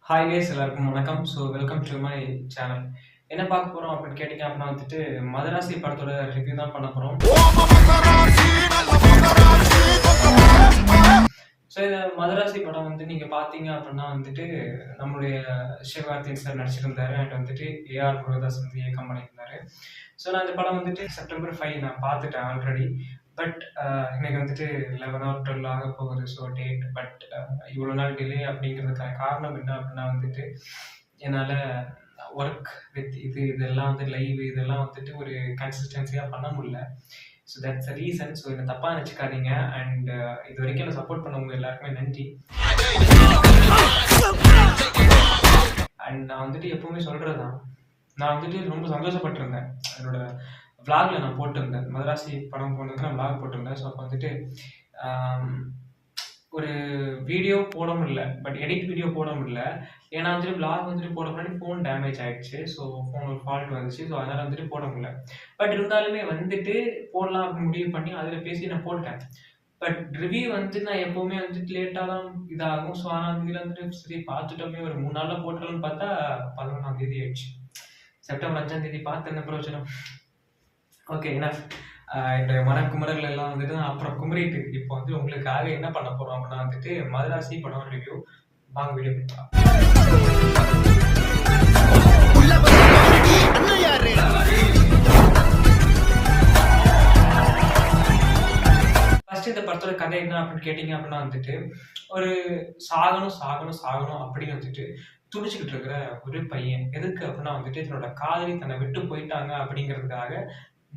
Hi guys எல்லாருக்கும் வணக்கம். So welcome to my channel. என்ன பார்க்க போகிறோம் அப்படின்னு கேட்டிங்க அப்படின்னா மதராசி படத்தோட ரிவ்யூ தான் பண்ண போகிறோம். ஸோ இந்த மதராசி படம் நீங்கள் பார்த்தீங்க அப்படின்னா நம்மளுடைய சிவகார்த்திகேயன் சார் நடிச்சிருந்தாரு. அண்ட் ஏஆர் முருகதாஸ் இயக்கம் பண்ணியிருந்தாரு. ஸோ நான் இந்த படம் செப்டம்பர் 5 நான் பார்த்துட்டேன் ஆல்ரெடி. பட் இன்னைக்கு 11 or 12 ஆக போகுது. ஸோ டேட் பட் இவ்வளோ நாள் டிலே அப்படிங்கிறதுக்கான காரணம் என்ன அப்படின்னா என்னால் ஒர்க் வித் இதெல்லாம் லைவ் இதெல்லாம் ஒரு கன்சிஸ்டன்சியாக பண்ண முடியல. So that's a reason. So என்னை தப்பாக நினச்சிக்காதீங்க. அண்ட் இது வரைக்கும் என்னை சப்போர்ட் பண்ணவங்க எல்லாருக்குமே நன்றி. அண்ட் நான் எப்பவுமே சொல்கிறது தான், நான் ரொம்ப சந்தோஷப்பட்டிருந்தேன். என்னோட விளாகில் நான் போட்டிருந்தேன், மதராசி படம் போனதுக்கு நான் விளாக் போட்டிருந்தேன். ஸோ அப்போ ஒரு வீடியோ போட முடியல, பட் எடிட் வீடியோ போட முடியல. ஏன்னா விளாக் போட முன்னாடி ஃபோன் டேமேஜ் ஆகிடுச்சு. ஸோ ஃபோன் ஒரு ஃபால்ட் வந்துச்சு. ஸோ அதனால் போட முடியல. பட் இருந்தாலுமே போடலாம் அப்படின்னு முடிவு பண்ணி அதில் பேசி நான் போட்டேன். பட் ரிவ்யூ நான் எப்போவுமே லேட்டாக தான் இதாகும். ஸோ ஆனால் இதில் சரி பார்த்துட்டோமே ஒரு 3 நாளில் போட்டுடலாம்னு பார்த்தா 11ஆம் தேதி ஆயிடுச்சு. செப்டம்பர் 5ஆம் தேதி பார்த்து என்ன பிரயோஜனம். Okay enough. என்னுடைய மனக்குமுறல் எல்லாம் நான் அப்புறம் குமரிட்டு இப்போ உங்களுக்காக என்ன பண்ண போகிறோம் அப்படின்னா மதராசி படம் ரிவ்யூ. வாங்க வீடியோ பண்ணலாம். ஃபர்ஸ்ட் இந்த படத்தோட கதை என்ன அப்படின்னு கேட்டிங்க அப்படின்னா ஒரு சாகணும் சாகணும் சாகணும் அப்படின்னு துடிச்சுக்கிட்டு இருக்கிற ஒரு பையன். எதுக்கு அப்படின்னா தன்னோட காதலி தன்னை விட்டு போயிட்டாங்க அப்படிங்கிறதுக்காக,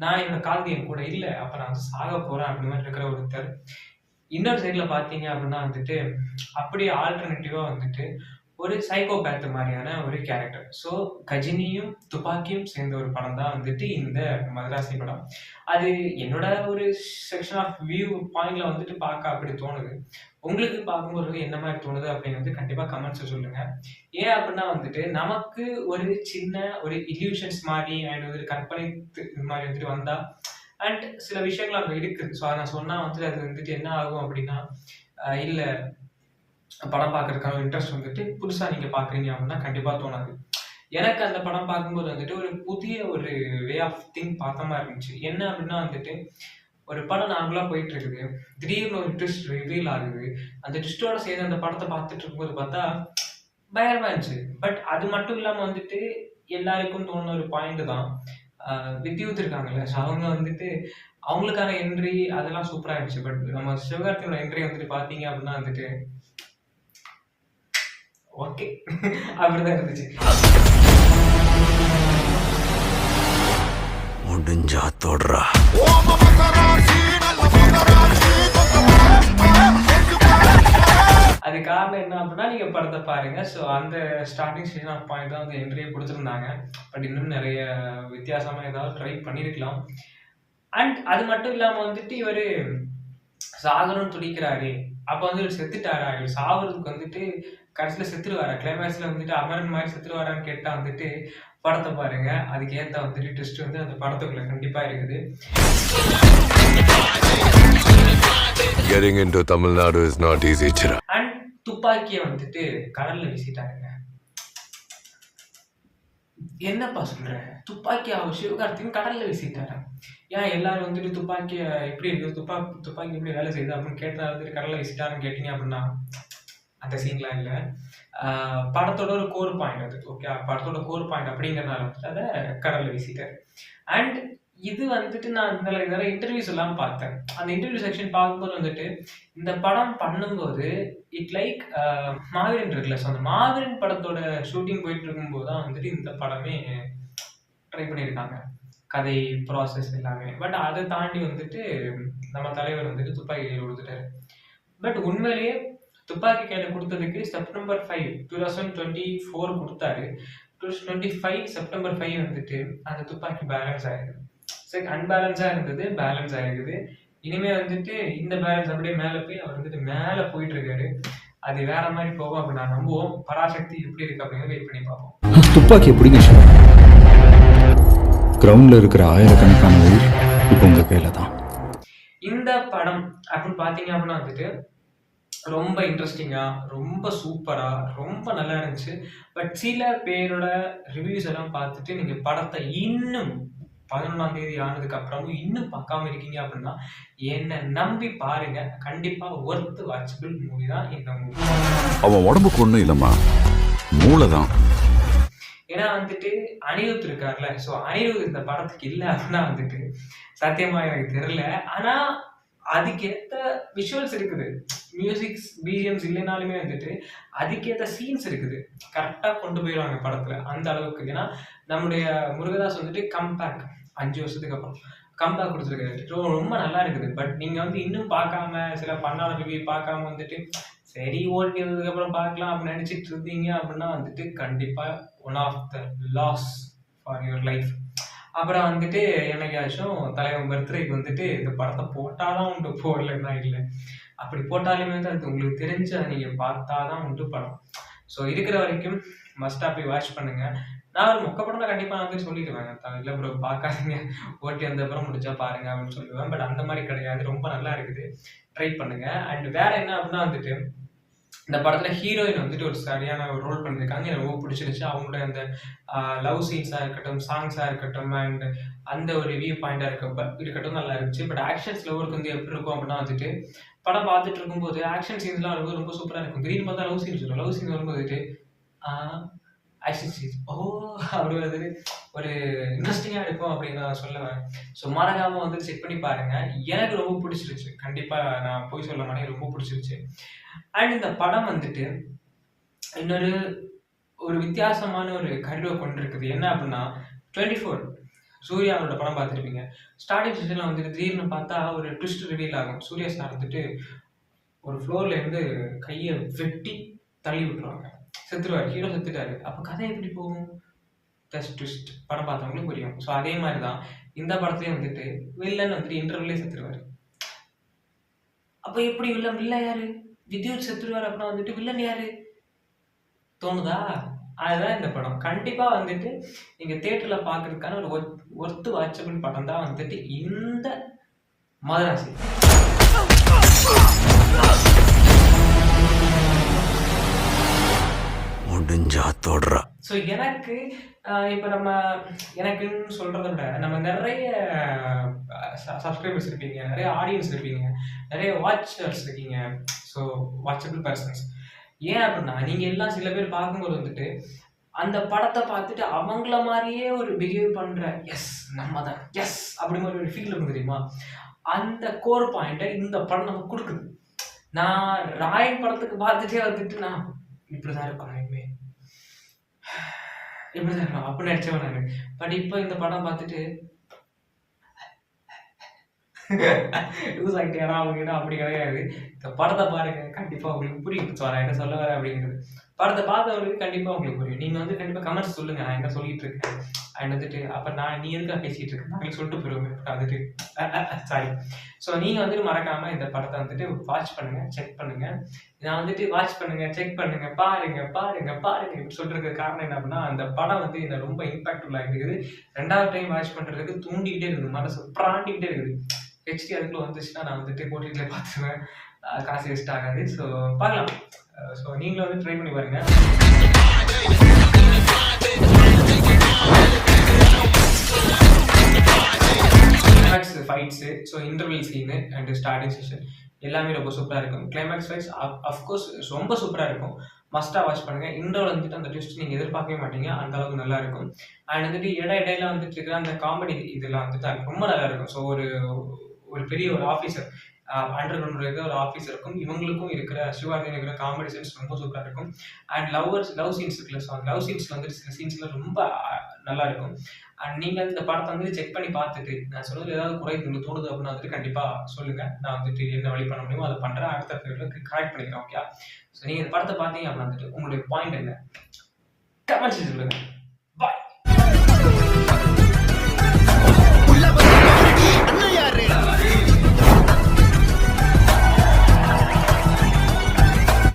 நான் என்னோட காதலி என் கூட இல்லை, அப்போ நான் சாக போகிறேன் அப்படி மாதிரி இருக்கிற ஒருத்தர். இன்னொரு சைடில் பார்த்தீங்க அப்படின்னா அப்படியே ஆல்டர்னேட்டிவாக ஒரு சைக்கோபேத் மாதிரியான ஒரு கேரக்டர். ஸோ கஜினியும் துப்பாக்கியும் சேர்ந்த ஒரு படம் தான் இந்த மதராசி படம். அது என்னோட ஒரு செக்ஷன் ஆஃப் வியூ பாயிண்ட்ல பார்க்க அப்படி தோணுது. உங்களுக்கு பார்க்கும்போது என்ன மாதிரி தோணுது அப்படின்னு கண்டிப்பாக கமெண்ட்ஸை சொல்லுங்க. ஏன் அப்படின்னா நமக்கு ஒரு சின்ன ஒரு இல்யூஷன்ஸ் மாதிரி அண்ட் ஒரு கற்பனை இது மாதிரி வந்தா அண்ட் சில விஷயங்கள் அங்கே இருக்குது. ஸோ அதை நான் சொன்னா அது என்ன ஆகும் அப்படின்னா, இல்லை படம் பார்க்கறதுக்கான இன்ட்ரெஸ்ட் புதுசாக நீங்கள் பார்க்குறீங்க அப்படின்னா கண்டிப்பாக தோணாது. எனக்கு அந்த படம் பார்க்கும்போது ஒரு புதிய ஒரு வே ஆஃப் திங்க் பார்த்த மாதிரி இருந்துச்சு. என்ன அப்படின்னா ஒரு படம் நார்மலாக போயிட்டு இருக்குது, திடீர்னு ஒரு ட்விஸ்ட் ரிவீல் ஆகுது. அந்த ட்விஸ்டோட சேர்ந்து அந்த படத்தை பார்த்துட்டு இருக்கும்போது பார்த்தா பயங்கரமா இருந்துச்சு. பட் அது மட்டும் இல்லாமல் எல்லாருக்கும் தோணுன ஒரு பாயிண்ட் தான், வித்யூத் இருக்காங்கல்ல, ஸோ அவங்க அவங்களுக்கான என்ட்ரி அதெல்லாம் சூப்பராக இருந்துச்சு. பட் நம்ம சிவகார்த்தியோட என்ட்ரி பார்த்தீங்க அப்படின்னா ஓகே அப்படிதான் இருந்துச்சு. முடிஞ்சா தோடுறா. அது காரணம் என்ன அப்படின்னா, நீங்க படத்தை பாருங்க. ஸோ அந்த ஸ்டார்டிங் ஸ்டேஜ் ஆஃப் பாயிண்ட் தான் என்ட்ரியை கொடுத்துருந்தாங்க. பட் இன்னும் நிறைய வித்தியாசமா ஏதாவது ட்ரை பண்ணியிருக்கலாம். அண்ட் அது மட்டும் இல்லாம இவர் சாகணும்னு துடிக்கிறாரு. அப்போ இவர் செத்துட்டாரா, இவர் சாவறதுக்கு கடைசியில் செத்துருவாரா, கிளைமேக்ஸ்ல அமரன் மாதிரி செத்துருவாரான்னு கேட்டா படத்தை பாருங்க. அதுக்கு ஏற்ற ட்விஸ்ட் அந்த படத்துக்குள்ள கண்டிப்பா இருக்குது. Getting into Tamil Nadu is not easy, Chira. And துப்பாக்கியை கடல்ல வீசிட்டாருங்க. என்னப்பா சொல்ற, துப்பாக்கி அவர் சிவகார்த்திகேயன் கடல்ல வீசிட்டாரா? ஏன் எல்லாரும் துப்பாக்கிய எப்படி இருக்கு, துப்பாக்கி எப்படி வேலை செய்யுது அப்படின்னு கேட்டா கடல்ல வீசிட்டாருன்னு கேட்டீங்க அப்படின்னா அந்த சீன்லாம் இல்லை. படத்தோட ஒரு கோர் பாயிண்ட் அது. ஓகே, படத்தோட கோர் பாயிண்ட் அப்படிங்கிறனால அதை கடல்ல வீசிட்டாரு. அண்ட் இது நான் நிறைய இன்டர்வியூஸ் எல்லாம் பார்த்தேன். அந்த இன்டர்வியூ செக்ஷன் பார்க்கும்போது இந்த படம் பண்ணும்போது இட் லைக் மாவீரன் இருக்குல்ல, ஸோ அந்த மாவீரன் படத்தோட ஷூட்டிங் போயிட்டு இருக்கும்போது தான் இந்த படமே ட்ரை பண்ணியிருக்காங்க, கதை ப்ராசஸ் எல்லாமே. பட் அதை தாண்டி நம்ம தலைவர் துப்பாக்கி கையில் கொடுத்துட்டாரு. பட் உண்மையிலேயே துப்பாக்கி கையில் கொடுத்ததுக்கு செப்டம்பர் 5, 2024 கொடுத்தாரு. 2025 செப்டம்பர் 5 அந்த துப்பாக்கி பேலன்ஸ் ஆயிருக்குது. சரி, அன்பேலன்ஸாக இருந்தது, பேலன்ஸ் ஆயிருக்குது. இனிமே இந்த பேலன்ஸ் அப்படியே மேலே போய் அவர் மேலே போயிட்டு இருக்காரு. அது வேற மாதிரி போகும் அப்படி நான் நம்புவோம். பராசக்தி எப்படி இருக்கு அப்படிங்கிறத வெயிட் பண்ணி பார்ப்போம். துப்பாக்கி எப்படிங்க கிரவுண்ட்ல இருக்கிற ஆயிரக்கணக்கான உயிர் இப்போ உங்க கையில தான். இந்த படம் அப்படின்னு பார்த்தீங்க அப்படின்னா ரொம்ப இன்ட்ரெஸ்டிங்கா, ரொம்ப சூப்பரா, ரொம்ப நல்லா இருந்துச்சு. பட் சில பேரோட ரிவ்யூஸ் எல்லாம் பார்த்துட்டு நீங்க படத்த இன்னும் 11ஆம் தேதி ஆனதுக்கு அப்புறமும் இன்னும் பார்க்காம இருக்கீங்க அப்படின்னா, என்ன நம்பி பாருங்க. கண்டிப்பா வொர்த் வாட்சபிள் மூவி தான் இந்த மூவி. அவன் உடம்புக்கு ஒண்ணும் இல்லம்மா, மூளைதான். ஏன்னா வந்துட்டு அனிருத் இருக்கார்ல, ஸோ அனிருத் இந்த படத்துக்கு இல்ல அப்படின்னா வந்துட்டு சத்தியமா எனக்கு தெரியல. ஆனா அதுக்கேத்த விஷுவல்ஸ் இருக்குது. மியூசிக்ஸ், பிஜிஎம்ஸ் இல்லைனாலுமே வந்துட்டு அதுக்கேத்த சீன்ஸ் இருக்குது. கரெக்ட்டா கொண்டு போயிருவாங்க படத்துல. அந்த அளவுக்கு. ஏன்னா நம்முடைய முருகதாஸ் வந்துட்டு கம்பேக் 5 வருஷத்துக்கு அப்புறம் கம்பேக் குடுத்துருக்காரு. ரொம்ப நல்லா இருக்குது. பட் நீங்க வந்து இன்னும் பார்க்காம, சில பண்ணாத ரிவ்யூ பார்க்காம வந்துட்டு, சரி ஓகே இதுக்கப்புறம் பார்க்கலாம் அப்படின்னு நினைச்சிட்டு இருந்தீங்க அப்படின்னா வந்துட்டு, கண்டிப்பா one of the loss for your life. அப்புறம் வந்துட்டு என்னைக்காச்சும் தலைவன் பர்த்டேக்கு வந்துட்டு இந்த படத்த போட்டா தான் உண்டு, போடலைன்னா இல்ல. அப்படி போட்டாலுமே வந்து அது உங்களுக்கு தெரிஞ்சு அத நீங்க பார்த்தா தான் உண்டு படம். ஸோ இருக்கிற வரைக்கும் மஸ்ட்டா போய் வாட்ச் பண்ணுங்க. நான் ஒரு மொக்க படம்னா கண்டிப்பா நான் போய் சொல்லிடுவேன். இல்ல ப்ரோ பார்க்காதீங்க. ஓட்டி வந்தப்புறம் முடிஞ்சா பாருங்க அப்படின்னு சொல்லுவேன். பட் அந்த மாரி கிடையாது. ரொம்ப நல்லா இருக்குது. ட்ரை பண்ணுங்க. அண்ட் வேற என்ன அப்படின்னா வந்துட்டு, இந்த படத்துல ஹீரோயின் வந்துட்டு ஒரு சரியான ஒரு ரோல் பண்ணியிருக்காங்க. எனக்கு ரொம்ப பிடிச்சிருந்துச்சு. அவங்களோட அந்த லவ் சீன்ஸா இருக்கட்டும், சாங்ஸா இருக்கட்டும் அண்ட் அந்த ஒரு வியூ பாயிண்டா இருக்கட்டும் நல்லா இருந்துச்சு. பட் ஆக்ஷன்ஸ் லவருக்கு வந்து எப்படி இருக்கும் அப்படின்னா வந்துட்டு, படம் பார்த்துட்டு இருக்கும்போது ஆக்ஷன் சீன்ஸ்லாம் வரும்போது ரொம்ப சூப்பரா இருக்கும். திடீர்னு பார்த்தா லவ் சீன்ஸ் வரும். லவ் சீன் வரும்போது வந்துட்டு ஆ ஆக்ஷன் சீன்ஸ் ஓ! அப்படி வந்துட்டு ஒரு இன்ட்ரஸ்டிங்கா இருக்கும் அப்படின்னு நான் சொல்லுவேன். ஸோ மறக்காம வந்து செக் பண்ணி பாருங்க. எனக்கு ரொம்ப பிடிச்சிருச்சு. கண்டிப்பா நான் பொய் சொல்ல மாட்டேன். ரொம்ப பிடிச்சிருச்சு. அண்ட் இந்த படம் வந்துட்டு இன்னொரு ஒரு வித்தியாசமான ஒரு கருவை கொண்டிருக்குது. என்ன அப்படின்னா 24 சூர்யாவோட படம் பார்த்துருப்பீங்க. ஸ்டார்டிங் சீசன்ல வந்துட்டு திடீர்னு பார்த்தா ஒரு ட்விஸ்ட் ரிவீல் ஆகும். சூர்யா சார் வந்துட்டு ஒரு ஃப்ளோர்ல இருந்து கைய வெட்டி தள்ளி விட்டுருவாங்க. செத்துருவாரு. ஹீரோ செத்துட்டாரு. அப்ப கதை எப்படி போகும்? Just twist. படம் பார்த்தவங்களுக்கு புரியும். ஸோ அதே மாரி தான் இந்த படத்துலயும் வந்துட்டு வில்லன் வந்துட்டு இன்டர்வல்லே செத்துருவாரு. அப்ப எப்படி வில்லன்? வில்லன் யாரு? வித்யுத் செத்துருவாரு அப்படின்னா வந்துட்டு வில்லன் யாரு? தோணுதா? அதுதான் இந்த படம். கண்டிப்பா வந்துட்டு நீங்க தியேட்டர்ல பார்க்கறதுக்கான ஒரு ஒர்த் வாட்சபிள் படம் தான் வந்துட்டு இந்த மதராசி. முடிஞ்சா தொடுறா. ஸோ எனக்கு இப்ப எனக்குன்னு சொல்றத விட நம்ம நெறைய சப்ஸ்கிரைபர்ஸ் இருப்பீங்க, நெறைய ஆடியன்ஸ் இருப்பீங்க, நெறைய வாட்சர்ஸ் இருக்கீங்க. So watchable persons. ஏன் அப்படின்னா, நீங்க எல்லாம் சில பேர் பார்க்கும்போது வந்துட்டு, அந்த படத்த பார்த்துட்டு அவங்கள மாரியே ஒரு பிஹேவ் பண்ற, எஸ் நம்ம தான், எஸ் அப்படி மாரி ஒரு ஃபீல் இருக்கும் தெரியுமா? அந்த கோர் பாயிண்ட்ட இந்த படம் நமக்கு குடுக்குது. நான் ராயன் படத்துக்கு பார்த்துட்டே வந்துட்டு நான் இப்படிதான் இருக்கணும் இனிமே. இப்படிதான் இருக்கணும் அப்படின்னு நெனச்சவன் நானு. பட் இப்ப இந்த படம் பார்த்துட்டு லூஸ் ஆகிட்டேனா அப்படின்னா அப்படி கிடையாது. இந்த படத்த பாருங்க. கண்டிப்பா உங்களுக்கு புரியும். ஸோ நான் என்ன சொல்ல வரேன் அப்படிங்கிறது. படத்த பார்த்தவங்களுக்கு கண்டிப்பா உங்களுக்கு புரியும். நீங்க வந்து கண்டிப்பா கமெண்ட்ஸ் சொல்லுங்க. நான் என்ன சொல்லிட்டு இருக்கேன். அண்ட் வந்துட்டு அப்ப நீ எதுக்காக பேசிட்டு இருக்க? நாளைக்கு சொல்லிட்டு போயிருவோமே. வந்துட்டு சாரி. ஸோ நீங்க வந்துட்டு மறக்காம இந்த படத்த வந்துட்டு வாட்ச் பண்ணுங்க, செக் பண்ணுங்க. நான் வந்துட்டு வாட்ச் பண்ணுங்க, செக் பண்ணுங்க, பாருங்க, பாருங்க, பாருங்க இப்படி சொல்றதுக்கு காரணம் என்ன அப்படின்னா, அந்த படம் வந்து என்ன ரொம்ப இம்பாக்ட்ஃபுல்லா இருக்குது. 2வது டைம் வாட்ச் பண்றதுக்கு தூண்டிக்கிட்டே இருக்குது. மனசு பிராண்டிக்கிட்டே இருக்குது. ஹெச்டி அதுக்குள்ள வந்துச்சுன்னா நான் வந்துட்டு ஓடிடில பார்த்துருவேன். காசு வேஸ்ட் ஆகாது. ஸோ பார்க்கலாம். ஸோ நீங்களும் வந்து ட்ரை பண்ணி பாருங்க. Climax fights, so interval scene and starting session எல்லாமே ரொம்ப சூப்பரா இருக்கும். கிளைமேக்ஸ் ஃபைட்ஸ் அஃப்கோர்ஸ் ரொம்ப சூப்பரா இருக்கும். மஸ்ட்டா வாட்ச் பண்ணுங்க. இன்ட்ரோல வந்துட்டு அந்த ட்விஸ்ட் நீங்க எதிர்பார்க்கவே மாட்டீங்க. அந்த அளவுக்கு நல்லா இருக்கும். அண்ட் வந்துட்டு இடையில வந்துட்டு இருக்கிற அந்த காமெடி இதெல்லாம் வந்துட்டு ரொம்ப நல்லா இருக்கும். ஸோ ஒரு பெரிய ஒரு ஆஃபீஸர் அண்டர் கிரவுண்ட் இருக்கிற ஒரு ஆஃபீஸ் இருக்கும். இவங்களுக்கும் இருக்கிற சிவாஜி இருக்கிற காமெடி சீன்ஸ் ரொம்ப சூப்பரா இருக்கும். அண்ட் லவ் சீன்ஸ் இருக்குல்ல, ஸோ அந்த லவ் சீன்ஸ்ல வந்துட்டு சில சீன்ஸ்ல ரொம்ப நல்லா இருக்கும். அண்ட் நீங்க இந்த படத்தை வந்து செக் பண்ணி பார்த்துட்டு நான் சொன்னதுல ஏதாவது குறை உங்களுக்கு தோணுது அப்படின்னா வந்துட்டு கண்டிப்பா சொல்லுங்க. நான் வந்துட்டு என்ன வழி பண்ண முடியுமோ அதை பண்றேன். அடுத்த கரெக்ட் பண்ணிக்கிறேன். ஓகே. ஸோ நீங்க இந்த படத்தை பார்த்தீங்க அப்படின்னா வந்துட்டு உங்களுடைய பாயிண்ட் என்ன? கமெண்ட்ஸ் சொல்லுங்க.